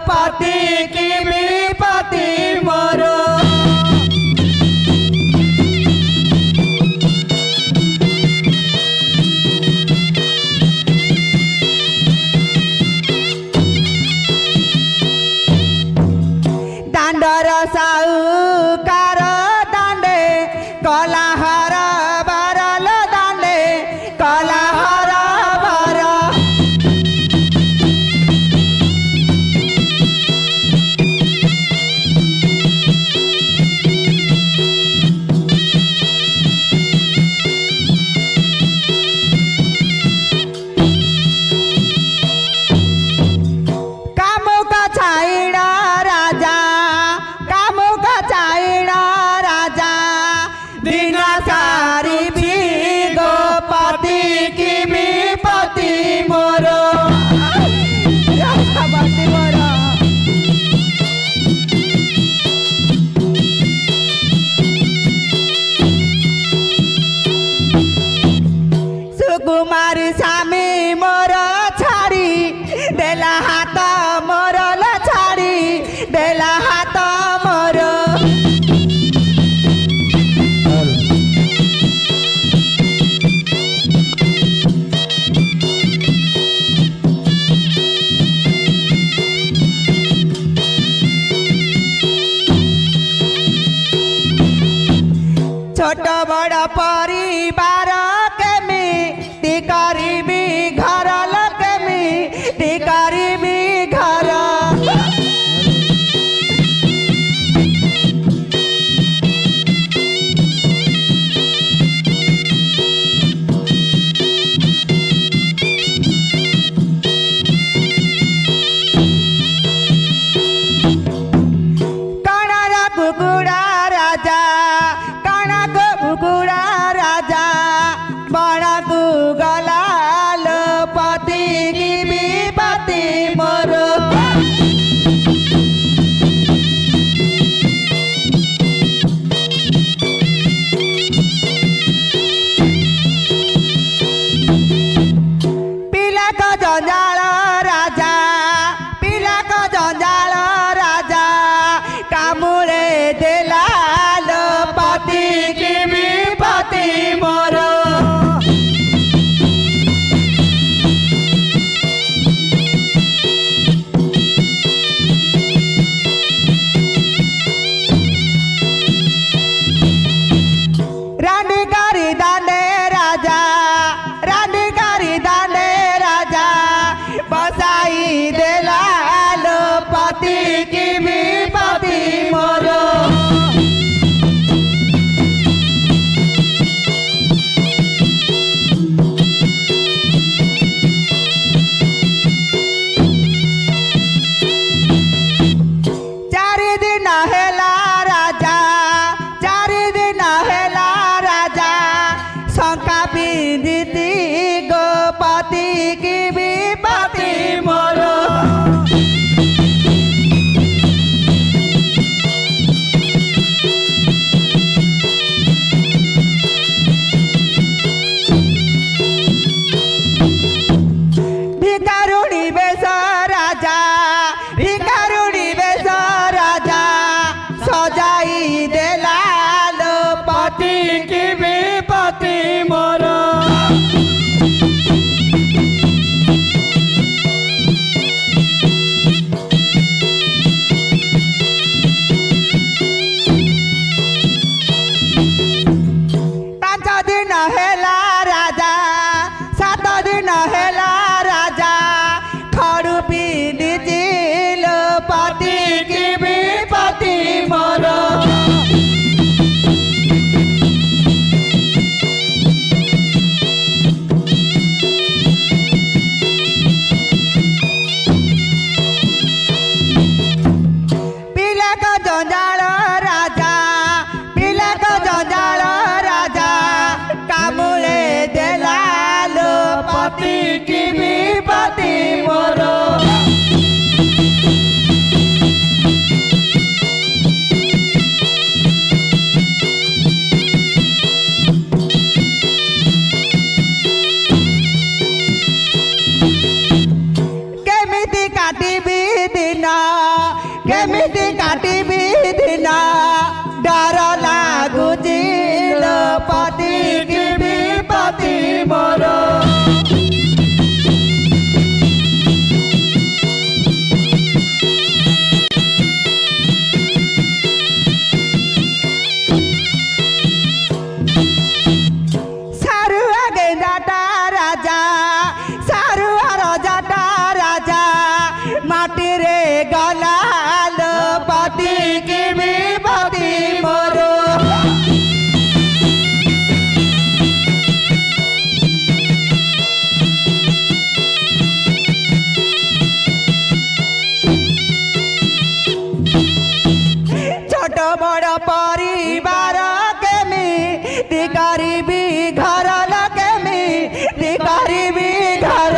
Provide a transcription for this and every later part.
पति की विपति मोर दांडर साहुकार दांडे कलाहर बरल दांडे कलाहर बर कामुक छाइड़ा राजा कामुक छाइड़ा राजा बिना सारी भी गोपति की विपति मोर राजापति मोर सुकुमारी स्वामी मोर छाड़ी देला हाथ मोर छाड़ी देला हाथ मोर छोट बड़ परिवार केमिति करिबी घर केमिति करिबी घर कणर कुकुड़ा राजा कणक कुकुड़ा राजा बड़ाकू गलाल पति की विपति मोर पिलाक जंजाल राजा पिलाक जंजाल राजा कामुड़े देलाल पति की विपति मोर रानी करी दांडे राजा रानी करी दांडे राजा बसाई देलाल पति की विपति मोर चारि दिन हेला राजा चारि दिन हेला राजा शंका पिंधिति गोपति की विपति मोर କେମିତି କାଟିବି ଦିନ ଡର ଲାଗୁଛି ଲୋ ପତି କି ବିପତି ମୋର ସାରୁଆ ଗେଣ୍ଡାଟା ରାଜା ସାରୁଆ ରଜାଟା ରାଜା ମାଟିରେ ଗଲା ଲୋ ପତି କି ବିପତି ମୋର ছোট বড় পরিবার কেমিতি করিবি ঘর কেমিতি করিবি ঘর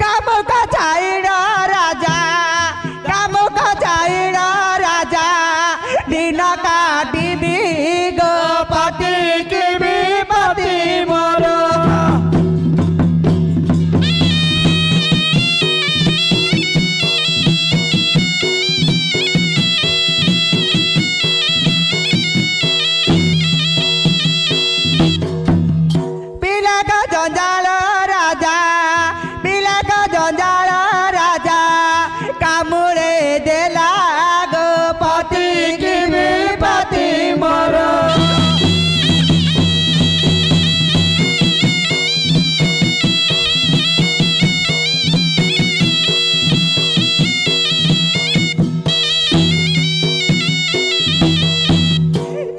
কামুক চাইড় রাজা কামুক চাইড় রাজা দিন কাটিবি গো পতি কি বিপতি মোর পিলাক জঞ্জাল রাজা পিলাক জঞ্জাল রাজা কামুড়ে দেলা গো পতি কি বিপতি মোর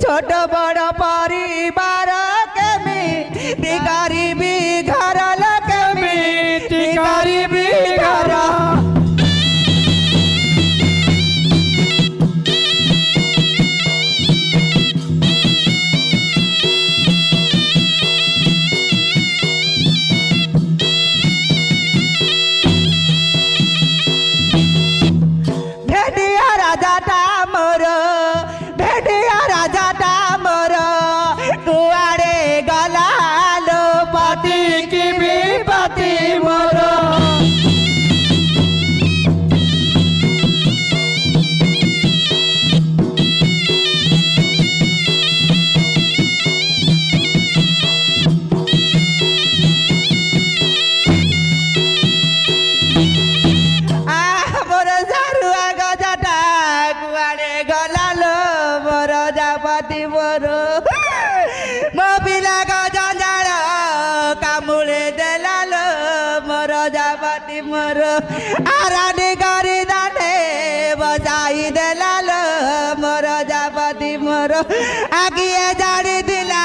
ছোট বড় পরিবার কেমিতি করিবি ঘর কেমিতি করিবি ঘর ভেটিয়া রাজাটা মোর ভেটিয়া রাজাটা মোর কুয়াড়ে গলা লো পতি কি বিপতি মোর মোর সারুয়া গজাটা কুয়াড়ে গলা লো মোর যাপতি মোর মো পিলা গজাল কামুড়ে দেলা লো মোর যাপতি মোর আরানি করি দানে বজাই দেলা লো মোর যাপতি মোর আগিয়ে জানি দিলা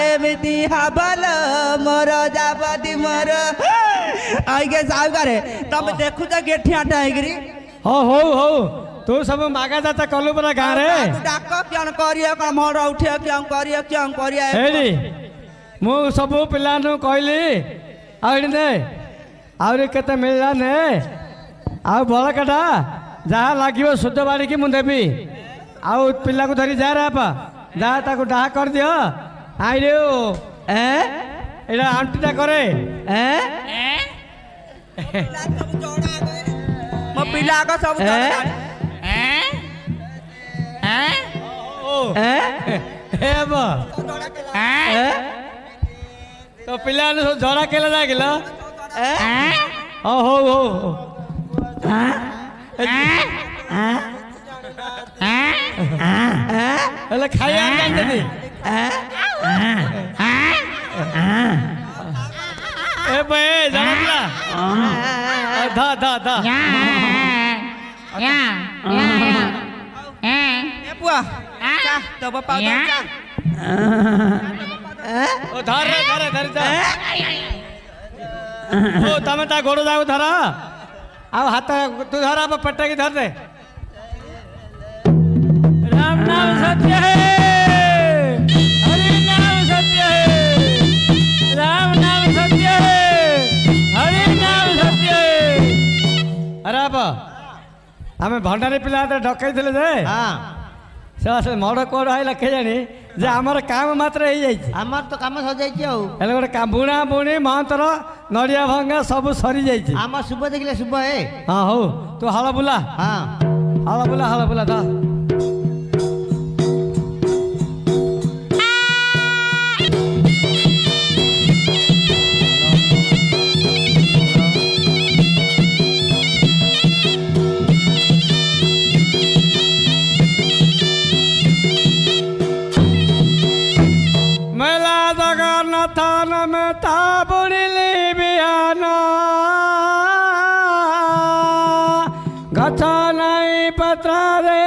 এমিতি হবল মোর যাপতি মোর আইগে সাউকারে তুমি দেখুছ গেঠিয়াটা ହେଇକିରି ହଉ ହଉ ହଉ ତୁ ସବୁ ମାଗା ଯାତ୍ରା କଲୁ ପରା ଗାଁରେ ଡାକ କିଅଣ କରିବ କଣ ମୋର ଉଠିବ କିଅଣ କରିବ ହେଇଟି ମୁଁ ସବୁ ପିଲାମାନଙ୍କୁ କହିଲି ଆଉ ଏଠି ନେ ଆହୁରି କେତେ ମିଳିଲା ନେ ଆଉ ବଳକାଟା ଯାହା ଲାଗିବ ସୁଧ ବାଡ଼ିକି ମୁଁ ଦେବି ଆଉ ପିଲାକୁ ଧରି ଯା ରେ ବାପା ଯା ତାକୁ ଡାହା କରିଦିଅ ଆଇରେ ଏଇଟା ଆଣ୍ଟିଟା କରେ ମୋ ପିଲାକ ସବୁ ତ ପିଲାମାନେ ସବୁ ଝଡ଼ା କେଲେ ଲାଗିଲ ହଉ ହଉ ହଉ ହେଲେ ଖାଇବା ଜାଣିଛନ୍ତି ଏ ବେ ଜଣା ପିଲା ଧା ଧା ଧା ପୁଅ ତୋ ବାପା ଓ ଧରେ ଧରେ ଧରି ଯା ଓ ତମେ ତା ଗୋଡ଼ ଯାକୁ ଧର ଆଉ ହାତ ତୁ ଧର ପେଟକି ଧର ଦେ राम नाम सत्य है हरि नाम सत्य है राम नाम सत्य है हरि नाम सत्य है अरे आप ଆମେ ଭଣ୍ଡାରୀ ପିଲା ଡକେଇଥିଲେ ଯେ ହଁ ସେ ଆସିଲେ ମଡ଼ କୋଡ଼ ଆଇଲା କେଜାଣି ଯେ ଆମର କାମ ମାତ୍ର ହେଇଯାଇଛି। ଆମର ତ କାମ ସରିଯାଇଛି ଆଉ। ହେଲେ ଗୋଟେ ବୁଣା ବୁଣି ମହନ୍ତର ନଡ଼ିଆ ଭଙ୍ଗା ସବୁ ସରିଯାଇଛି। ଆମ ଶୁଭ ଦେଖିଲେ ଶୁଭ ହେ। ହଁ ହଉ ତୁ ହଳ ବୁଲା ହଁ ହଳ ବୁଲା ତ मेला जगन्नाथ में ता बुड़िली बिहान गछ नहीं पत्र रे